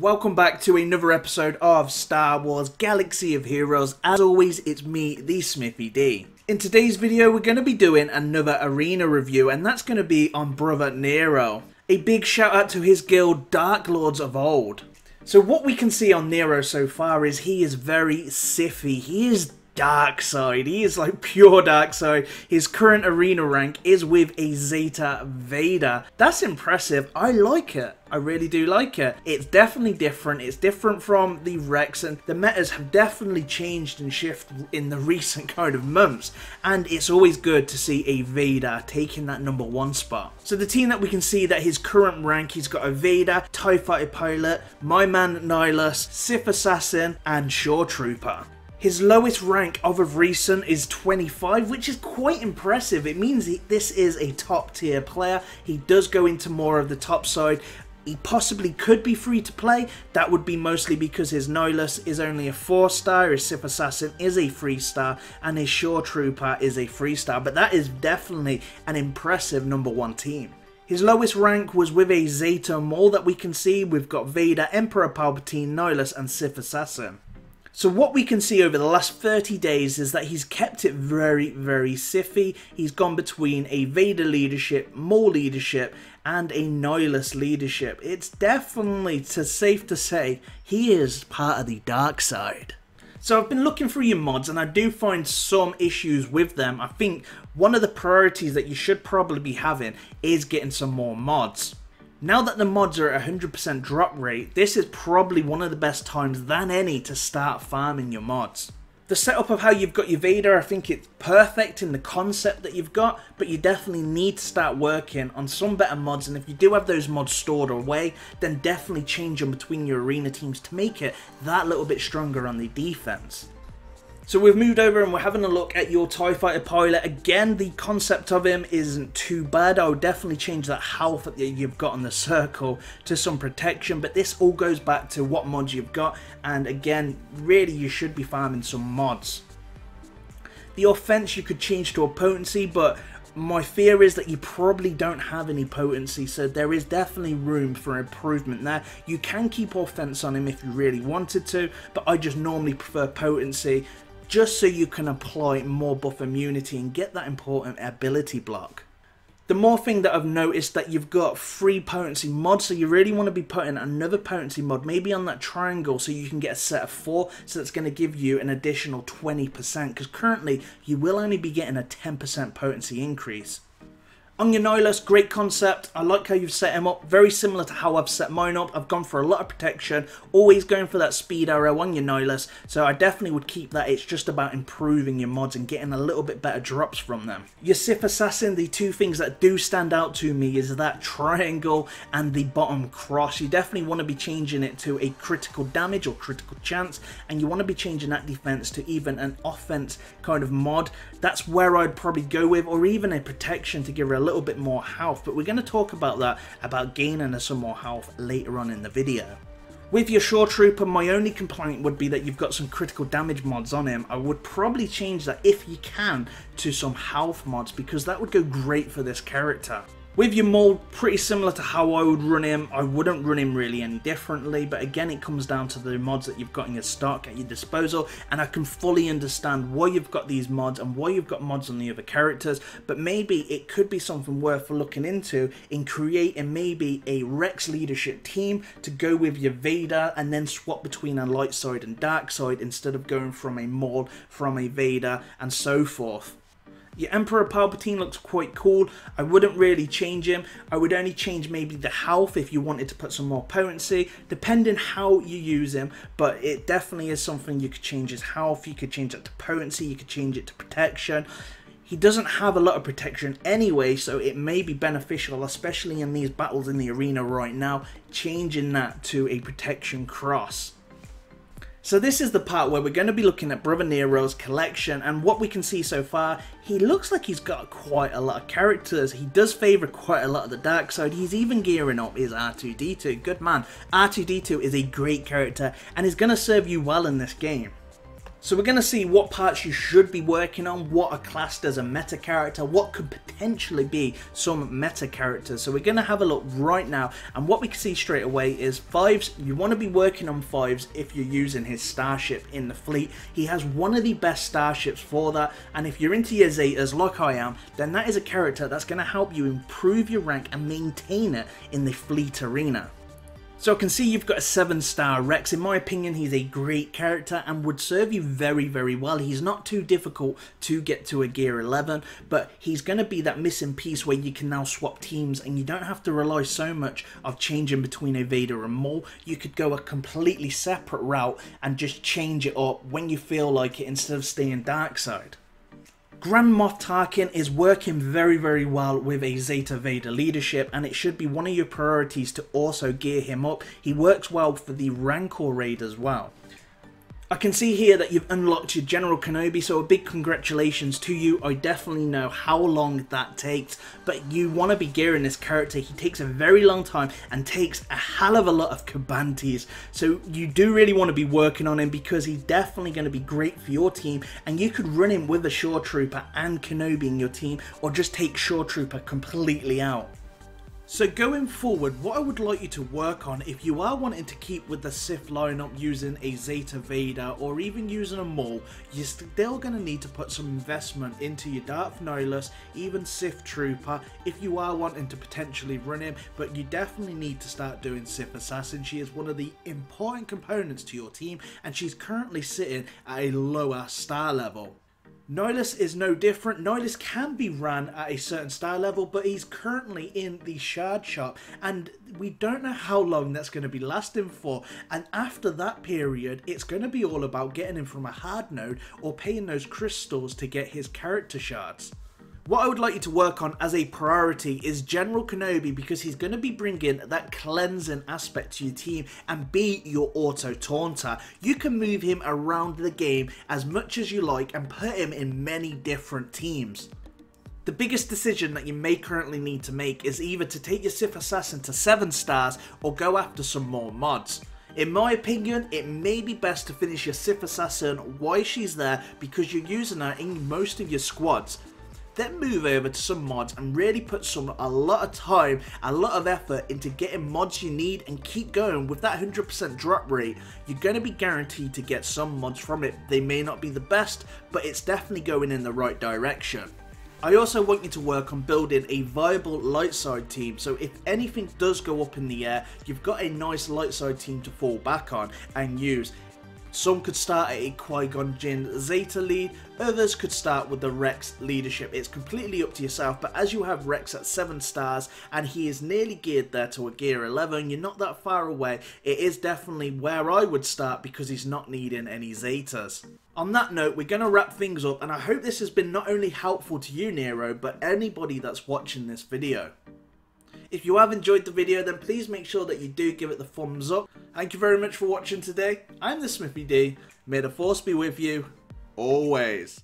Welcome back to another episode of Star Wars Galaxy of Heroes. As always, it's me, the Smithy D. In today's video, we're going to be doing another arena review, and that's going to be on Brother Nero. A big shout out to his guild, Dark Lords of Old. So what we can see on Nero so far is he is very siffy. He is Darkside. He is like pure Darkside. His current arena rank is with a Zeta Vader. That's impressive. I like it. I really do like it. It's definitely different. It's different from the Rex, and the metas have definitely changed and shifted in the recent kind of months. And it's always good to see a Vader taking that #1 spot. So the team that we can see that his current rank, he's got a Vader, TIE Fighter Pilot, My Man Nihilus, Sith Assassin, and Shore Trooper. His lowest rank of recent is 25, which is quite impressive. It means this is a top tier player. He does go into more of the top side. He possibly could be free to play. That would be mostly because his Nihilus is only a 4-star, his Sith Assassin is a 3-star, and his Shore Trooper is a 3-star. But that is definitely an impressive #1 team. His lowest rank was with a Zeta Maul that we can see. We've got Vader, Emperor Palpatine, Nihilus, and Sith Assassin. So what we can see over the last 30 days is that he's kept it very, very siffy. He's gone between a Vader leadership, Maul leadership, and a Nihilus leadership. It's definitely safe to say he is part of the dark side. So I've been looking through your mods and I do find some issues with them. I think one of the priorities that you should probably be having is getting some more mods. Now that the mods are at 100% drop rate, this is probably one of the best times than any to start farming your mods. The setup of how you've got your Vader, I think it's perfect in the concept that you've got, but you definitely need to start working on some better mods, and if you do have those mods stored away, then definitely change them between your arena teams to make it that little bit stronger on the defense. So we've moved over and we're having a look at your TIE Fighter Pilot. Again, the concept of him isn't too bad. I would definitely change that health that you've got on the circle to some protection, but this all goes back to what mods you've got, and again, really you should be farming some mods. The offense you could change to a potency, but my fear is that you probably don't have any potency, so there is definitely room for improvement there. You can keep offense on him if you really wanted to, but I just normally prefer potency, just so you can apply more buff immunity and get that important ability block. The more thing that I've noticed that you've got 3 potency mods, so you really want to be putting another potency mod maybe on that triangle so you can get a set of 4, so that's going to give you an additional 20%, because currently you will only be getting a 10% potency increase. On your Nihilus, great concept. I like how you've set him up, very similar to how I've set mine up. I've gone for a lot of protection, always going for that speed arrow on your Nihilus, so I definitely would keep that. It's just about improving your mods and getting a little bit better drops from them. Your Sith Assassin, the 2 things that do stand out to me is that triangle and the bottom cross. You definitely want to be changing it to a critical damage or critical chance, and you want to be changing that defense to even an offense kind of mod. That's where I'd probably go with, or even a protection to give her a little bit more health, but we're going to talk about that, about gaining some more health later on in the video. With your Shore Trooper, my only complaint would be that you've got some critical damage mods on him. I would probably change that, if you can, to some health mods, because that would go great for this character. With your Maul, pretty similar to how I would run him. I wouldn't run him really any differently, but again, it comes down to the mods that you've got in your stock at your disposal, and I can fully understand why you've got these mods and why you've got mods on the other characters, but maybe it could be something worth looking into in creating maybe a Rex leadership team to go with your Vader, and then swap between a light side and dark side instead of going from a Maul, from a Vader, and so forth. Your Emperor Palpatine looks quite cool. I wouldn't really change him. I would only change maybe the health if you wanted to put some more potency, depending how you use him, but it definitely is something you could change his health, you could change it to potency, you could change it to protection. He doesn't have a lot of protection anyway, so it may be beneficial, especially in these battles in the arena right now, changing that to a protection cross. So this is the part where we're going to be looking at Brother Nero's collection, and what we can see so far, he looks like he's got quite a lot of characters. He does favour quite a lot of the dark side. He's even gearing up his R2-D2. Good man. R2-D2 is a great character and is going to serve you well in this game. So we're going to see what parts you should be working on, what are classed as a meta character, what could potentially be some meta characters. So we're going to have a look right now, and what we can see straight away is 5s. You want to be working on 5s if you're using his starship in the fleet. He has one of the best starships for that, and if you're into your Zetas like I am, then that is a character that's going to help you improve your rank and maintain it in the fleet arena. So I can see you've got a 7-star Rex. In my opinion, he's a great character and would serve you very, very well. He's not too difficult to get to a gear 11, but he's going to be that missing piece where you can now swap teams and you don't have to rely so much of changing between a Vader and Maul. You could go a completely separate route and just change it up when you feel like it instead of staying Darkside. Grand Moff Tarkin is working very, very well with a Zeta Vader leadership, and it should be one of your priorities to also gear him up. He works well for the Rancor raid as well. I can see here that you've unlocked your General Kenobi, so a big congratulations to you. I definitely know how long that takes, but you want to be gearing this character. He takes a very long time and takes a hell of a lot of Cabantes, so you do really want to be working on him because he's definitely going to be great for your team, and you could run him with a Shore Trooper and Kenobi in your team, or just take Shore Trooper completely out. So going forward, what I would like you to work on, if you are wanting to keep with the Sith lineup using a Zeta Vader or even using a Maul, you're still going to need to put some investment into your Darth Nihilus, even Sith Trooper, if you are wanting to potentially run him, but you definitely need to start doing Sith Assassin. She is one of the important components to your team, and she's currently sitting at a lower star level. Nihilus is no different. Nihilus can be ran at a certain star level, but he's currently in the shard shop, and we don't know how long that's going to be lasting for. And after that period, it's going to be all about getting him from a hard node or paying those crystals to get his character shards. What I would like you to work on as a priority is General Kenobi, because he's going to be bringing that cleansing aspect to your team and be your auto taunter. You can move him around the game as much as you like and put him in many different teams. The biggest decision that you may currently need to make is either to take your Sith Assassin to 7 stars or go after some more mods. In my opinion, it may be best to finish your Sith Assassin while she's there because you're using her in most of your squads. Then move over to some mods and really put a lot of time, a lot of effort into getting mods you need, and keep going with that 100% drop rate. You're going to be guaranteed to get some mods from it. They may not be the best, but it's definitely going in the right direction. I also want you to work on building a viable light side team, so if anything does go up in the air, you've got a nice light side team to fall back on and use. Some could start at a Qui-Gon Jinn Zeta lead, others could start with the Rex leadership. It's completely up to yourself, but as you have Rex at 7 stars and he is nearly geared there to a gear 11, you're not that far away. It is definitely where I would start because he's not needing any Zetas. On that note, we're going to wrap things up, and I hope this has been not only helpful to you, Nero, but anybody that's watching this video. If you have enjoyed the video, then please make sure that you do give it the thumbs up. Thank you very much for watching today. I'm the Smithy D. May the Force be with you, always.